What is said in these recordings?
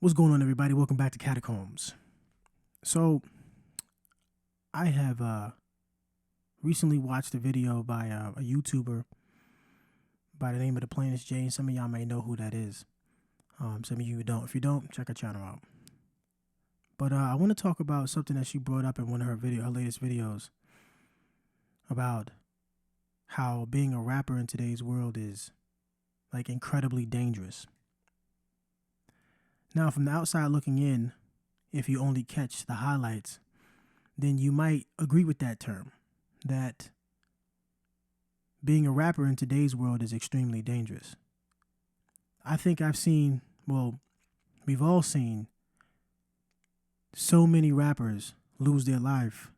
What's going on, everybody? Welcome back to Catacombs. So, I have recently watched a video by a YouTuber by the name of the Plainest Jane. Some of y'all may know who that is. Some of you don't. If you don't, check her channel out. But I want to talk about something that she brought up in one of her latest videos about how being a rapper in today's world is like incredibly dangerous. Now, from the outside looking in, if you only catch the highlights, then you might agree with that term, that being a rapper in today's world is extremely dangerous. I think we've all seen so many rappers lose their life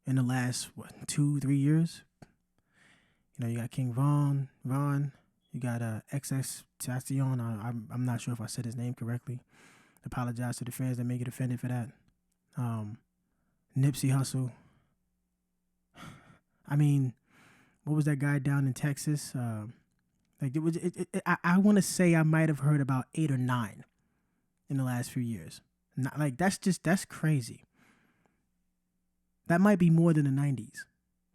in the last, 2-3 years? You know, you got King Von, you got XX Tastion. I'm not sure if I said his name correctly. Apologize to the fans that may get offended for that. Nipsey Hussle. I mean, what was that guy down in Texas? I want to say I might have heard about 8 or 9 in the last few years. Not like that's crazy. That might be more than the 90s,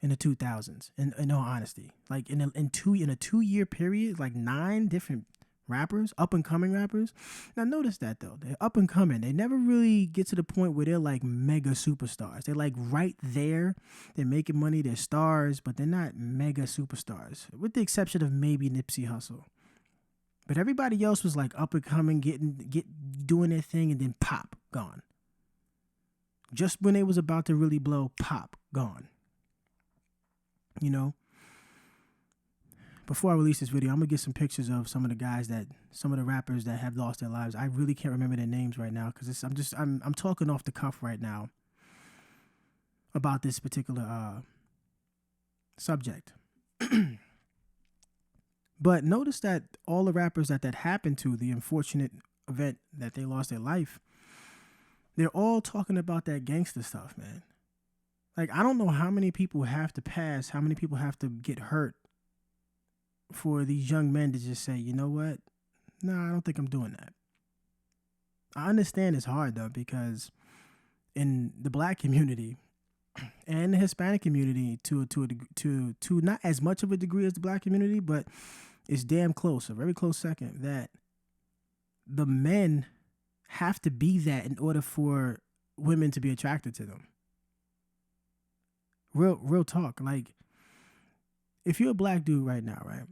in the 2000s. In all honesty, like in a 2-year period, like 9 different rappers, up and coming rappers. Now notice that though, they're up and coming. They never really get to the point where they're like mega superstars. They're like right there. They're making money. They're stars, but they're not mega superstars, with the exception of maybe Nipsey Hussle. But everybody else was like up and coming, doing their thing, and then pop, gone. Just when they was about to really blow, pop, gone. You know. Before I release this video, I'm gonna get some pictures of some of the rappers that have lost their lives. I really can't remember their names right now because I'm talking off the cuff right now about this particular subject. But notice that all the rappers that happened to, the unfortunate event that they lost their life, they're all talking about that gangster stuff, man. Like, I don't know how many people have to pass, how many people have to get hurt for these young men to just say, you know what? No, I don't think I'm doing that. I understand it's hard though, because in the black community and the Hispanic community, to not as much of a degree as the black community, but it's damn close, a very close second, that the men have to be that in order for women to be attracted to them. Real talk. Like, if you're a black dude right now, right?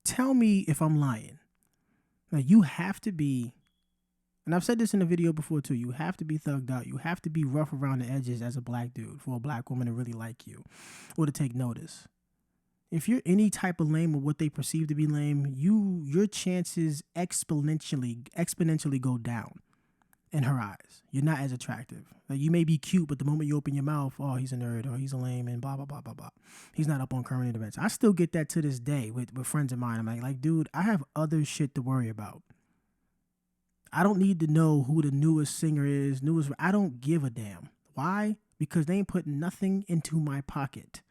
Tell me if I'm lying. Now, you have to be, and I've said this in a video before too, you have to be thugged out. You have to be rough around the edges as a black dude for a black woman to really like you or to take notice. If you're any type of lame or what they perceive to be lame, your chances exponentially go down in her eyes. You're not as attractive. Like, you may be cute, but the moment you open your mouth, oh, he's a nerd, or he's a lame, and blah, blah, blah, blah, blah. He's not up on current events. I still get that to this day with friends of mine. I'm like, dude, I have other shit to worry about. I don't need to know who the newest singer is. I don't give a damn. Why? Because they ain't putting nothing into my pocket.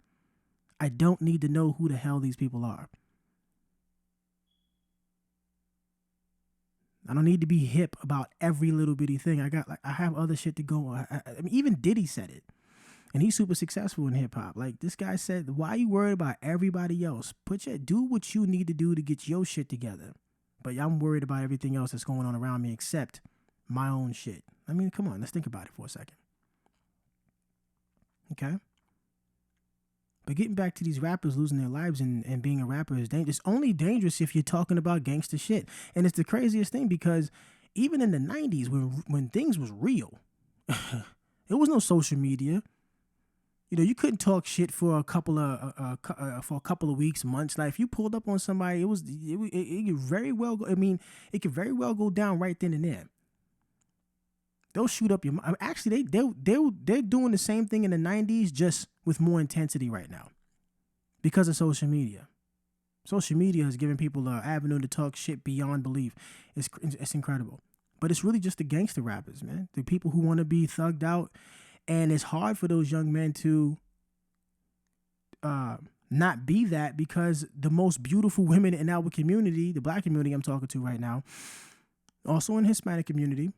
I don't need to know who the hell these people are. I don't need to be hip about every little bitty thing. I have other shit to go on. I mean, even Diddy said it, and he's super successful in hip hop. Like, this guy said, why are you worried about everybody else? Do what you need to do to get your shit together. But I'm worried about everything else that's going on around me except my own shit. I mean, come on, let's think about it for a second. Okay? But getting back to these rappers losing their lives and being a rapper is dangerous. It's only dangerous if you're talking about gangster shit. And it's the craziest thing, because even in the 90s, when things was real, there was no social media. You know, you couldn't talk shit for a couple of weeks, months. Like, if you pulled up on somebody, it could very well go. I mean, it could very well go down right then and there. They'll shoot up your. Actually, they're doing the same thing in the 90s, just with more intensity right now, because of social media. Social media has given people an avenue to talk shit beyond belief. It's incredible, but it's really just the gangster rappers, man. The people who want to be thugged out, and it's hard for those young men to not be that, because the most beautiful women in our community, the black community I'm talking to right now, also in Hispanic community,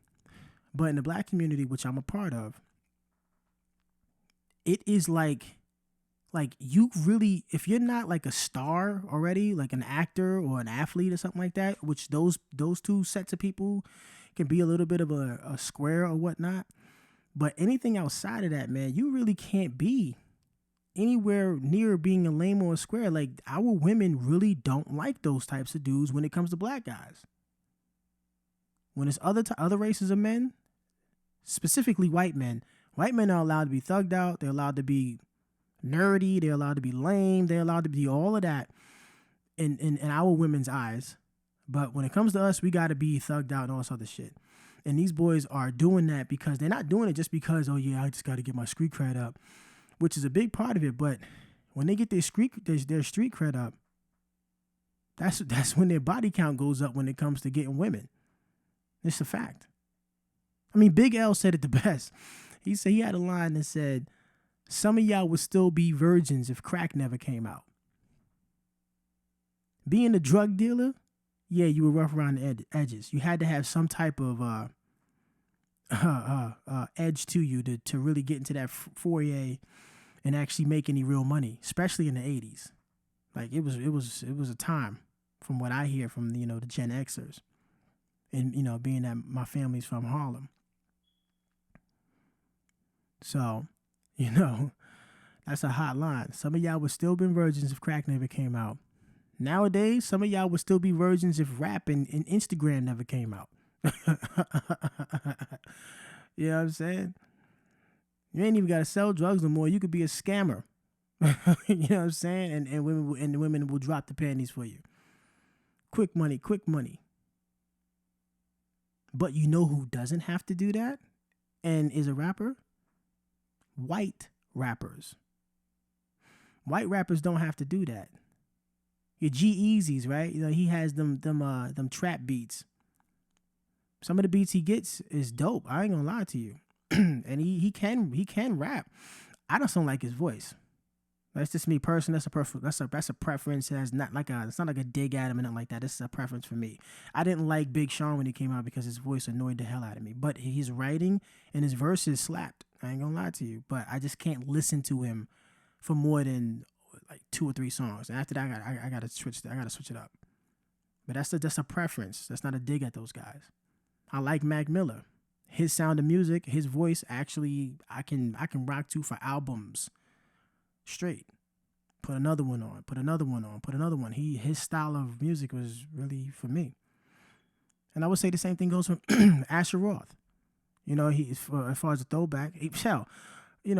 but in the black community, which I'm a part of, it is like you really, if you're not like a star already, like an actor or an athlete or something like that, which those two sets of people can be a little bit of a square or whatnot. But anything outside of that, man, you really can't be anywhere near being a lame or a square. Like, our women really don't like those types of dudes when it comes to black guys. When it's other races of men, specifically white men are allowed to be thugged out. They're allowed to be nerdy. They're allowed to be lame. They're allowed to be all of that in our women's eyes. But when it comes to us, we got to be thugged out and all this other shit. And these boys are doing that because they're not doing it just because, oh yeah, I just got to get my street cred up, which is a big part of it. But when they get their street cred up, that's when their body count goes up when it comes to getting women. It's a fact. I mean, Big L said it the best. He said, he had a line that said, some of y'all would still be virgins if crack never came out. Being a drug dealer, yeah, you were rough around the edges. You had to have some type of edge to you to really get into that foyer and actually make any real money, especially in the 80s. Like, it was a time, from what I hear from, the Gen Xers, and being that my family's from Harlem. So, that's a hot line. Some of y'all would still been virgins if crack never came out. Nowadays, some of y'all would still be virgins if rap and Instagram never came out. You know what I'm saying? You ain't even got to sell drugs no more. You could be a scammer. You know what I'm saying? And women will drop the panties for you. Quick money. But you know who doesn't have to do that and is a rapper? White rappers. White rappers don't have to do that. Your G-Eazy's, right? He has them trap beats. Some of the beats he gets is dope. I ain't gonna lie to you. And he can rap. I just don't like his voice. That's just me personally. That's a preference. It's not like a dig at him and nothing like that. This is a preference for me. I didn't like Big Sean when he came out because his voice annoyed the hell out of me. But his writing and his verses slapped. I ain't gonna lie to you. But I just can't listen to him for more than like 2 or 3 songs. And after that, I gotta switch it up. But that's a preference. That's not a dig at those guys. I like Mac Miller. His sound of music, his voice, actually, I can rock to for albums straight. Put another one on. Put another one. His style of music was really for me. And I would say the same thing goes for Asher Roth. As far as a throwback, if you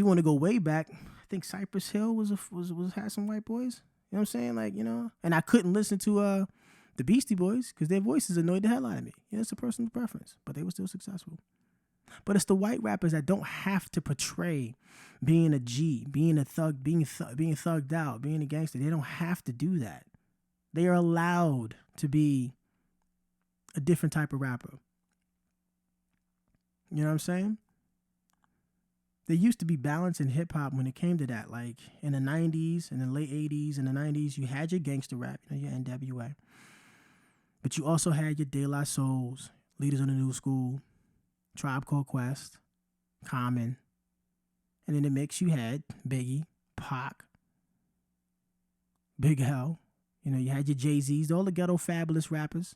want to go way back, I think Cypress Hill had some white boys. You know what I'm saying? Like, and I couldn't listen to the Beastie Boys because their voices annoyed the hell out of me. It's a personal preference, but they were still successful. But it's the white rappers that don't have to portray being a G, being a thug, being thugged out, being a gangster. They don't have to do that. They are allowed to be a different type of rapper. You know what I'm saying? There used to be balance in hip hop when it came to that. Like in the 90s, in the late 80s, in the 90s, you had your gangster rap, your NWA. But you also had your De La Souls, Leaders of the New School, Tribe Called Quest, Common. And in the mix, you had Biggie, Pac, Big L. You had your Jay-Z's, all the ghetto fabulous rappers,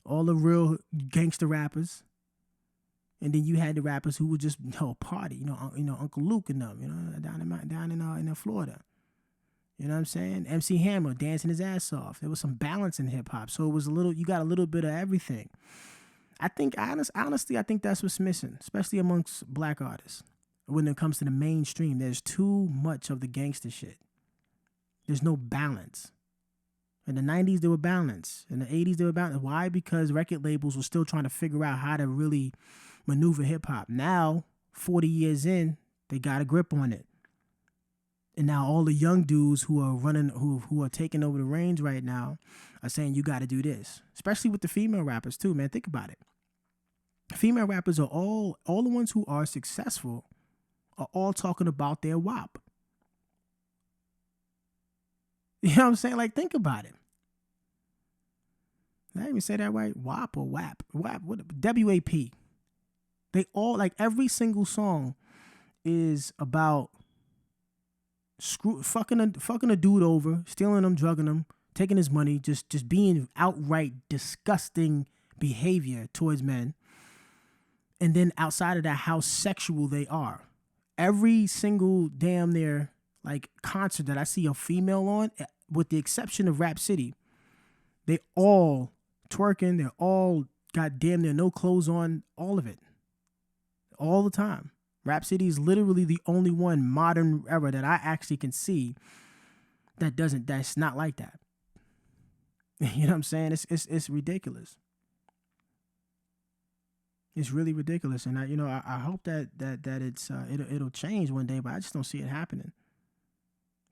all the real gangster rappers. And then you had the rappers who would just party, Uncle Luke and them, down in Florida. You know what I'm saying? MC Hammer dancing his ass off. There was some balance in hip hop, so it was you got a little bit of everything. I think honestly, I think that's what's missing, especially amongst black artists. When it comes to the mainstream, there's too much of the gangster shit. There's no balance. In the 90s, there were balance. In the 80s, there were balance. Why? Because record labels were still trying to figure out how to really maneuver hip-hop. Now, 40 years in, they got a grip on it. And now all the young dudes who are running, who are taking over the reins right now are saying, you got to do this. Especially with the female rappers, too, man. Think about it. Female rappers are all the ones who are successful are all talking about their WAP. You know what I'm saying? Like, think about it. Did I even say that right? WAP or WAP? WAP, what? WAP. They all, like, every single song is about fucking a dude over, stealing him, drugging him, taking his money, just being outright disgusting behavior towards men. And then outside of that, how sexual they are. Every single damn near like concert that I see a female on, with the exception of Rap City, they all twerking. They're all got damn near no clothes on. All of it, all the time. Rap City is literally the only one modern era that I actually can see that's not like that. You know what I'm saying? It's ridiculous. It's really ridiculous, and I hope that it's it'll change one day, but I just don't see it happening.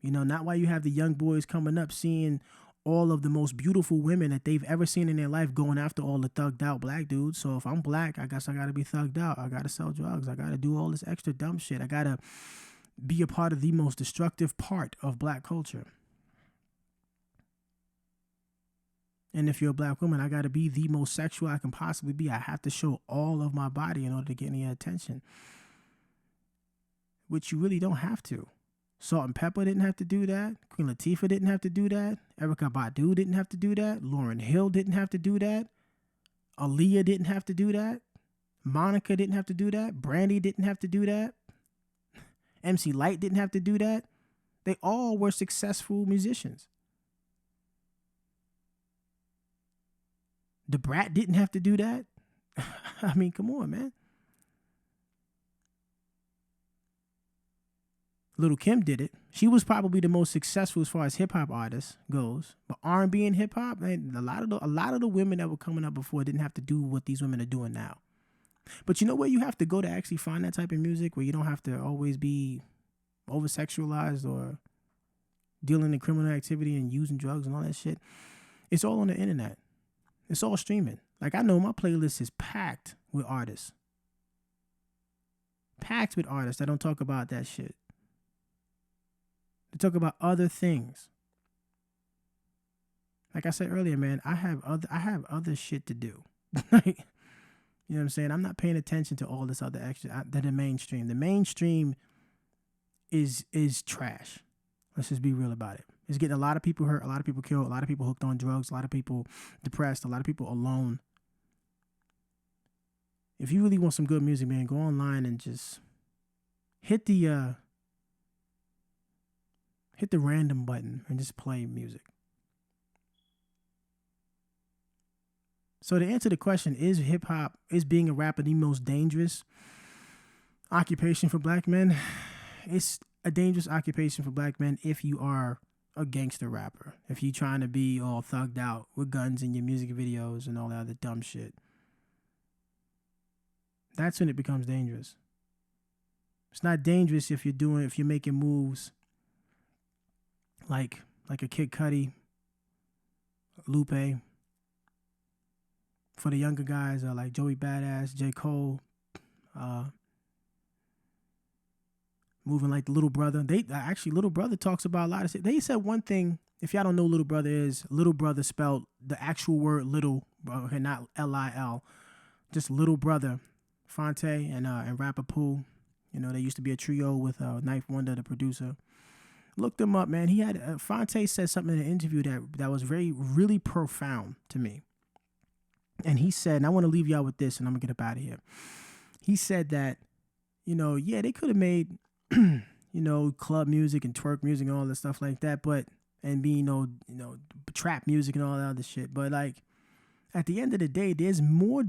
Not while you have the young boys coming up seeing all of the most beautiful women that they've ever seen in their life going after all the thugged out black dudes. So if I'm black, I guess I gotta be thugged out. I gotta sell drugs. I gotta do all this extra dumb shit. I gotta be a part of the most destructive part of black culture. And if you're a black woman, I gotta be the most sexual I can possibly be. I have to show all of my body in order to get any attention, which you really don't have to. Salt and Pepper didn't have to do that. Queen Latifah didn't have to do that. Erykah Badu didn't have to do that. Lauryn Hill didn't have to do that. Aaliyah didn't have to do that. Monica didn't have to do that. Brandy didn't have to do that. MC Lyte didn't have to do that. They all were successful musicians. Da Brat didn't have to do that. I mean, come on, man. Little Kim did it. She was probably the most successful as far as hip hop artists goes. But R&B and hip hop, man, a lot of the women that were coming up before didn't have to do what these women are doing now. But you know where you have to go to actually find that type of music, where you don't have to always be over sexualized or dealing in criminal activity and using drugs and all that shit? It's all on the internet. It's all streaming. Like, I know my playlist is packed with artists. Packed with artists that don't talk about that shit. They talk about other things. Like I said earlier, man, I have other shit to do. You know what I'm saying? I'm not paying attention to all this other extra. The mainstream. The mainstream is trash. Let's just be real about it. It's getting a lot of people hurt, a lot of people killed, a lot of people hooked on drugs, a lot of people depressed, a lot of people alone. If you really want some good music, man, go online and just hit the random button and just play music. So to answer the question, is being a rapper the most dangerous occupation for black men? It's a dangerous occupation for black men if you are a gangster rapper. If you're trying to be all thugged out with guns in your music videos and all that other dumb shit. That's when it becomes dangerous. It's not dangerous if you're making moves like a Kid Cudi, Lupe. For the younger guys, like Joey Badass, J. Cole, moving like the Little Brother. Little Brother talks about a lot of shit. They said one thing, if y'all don't know Little Brother is, Little Brother spelled the actual word little, okay, not L-I-L, just Little Brother. Fonte and Rapper Pooh, they used to be a trio with Knife Wonder, the producer. Look them up, man. He had Fonte said something in an interview that was really profound to me. And he said, and I want to leave y'all with this, and I'm gonna get up out of here. He said that, they could have made, club music and twerk music and all that stuff like that, and be, trap music and all that other shit. But like, at the end of the day, there's more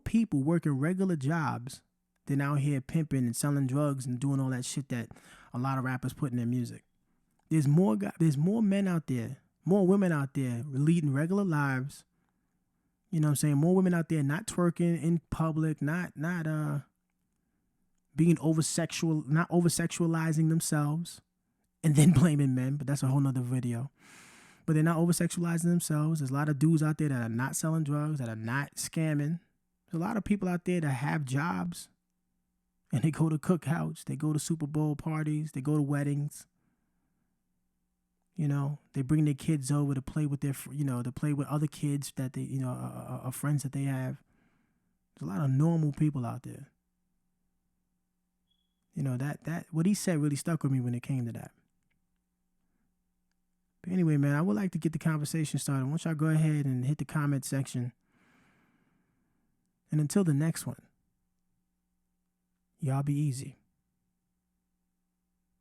people working regular jobs than out here pimping and selling drugs and doing all that shit that a lot of rappers put in their music. There's more men out there, more women out there leading regular lives. You know what I'm saying? More women out there not twerking in public, not being not over-sexualizing themselves and then blaming men, but that's a whole nother video. But they're not over-sexualizing themselves. There's a lot of dudes out there that are not selling drugs, that are not scamming. There's a lot of people out there that have jobs, and they go to cookouts, they go to Super Bowl parties, they go to weddings. You know, they bring their kids over to play with to play with other kids that they, are friends that they have. There's a lot of normal people out there. You know, that what he said really stuck with me when it came to that. But anyway, man, I would like to get the conversation started. Why don't y'all go ahead and hit the comment section. And until the next one, y'all be easy.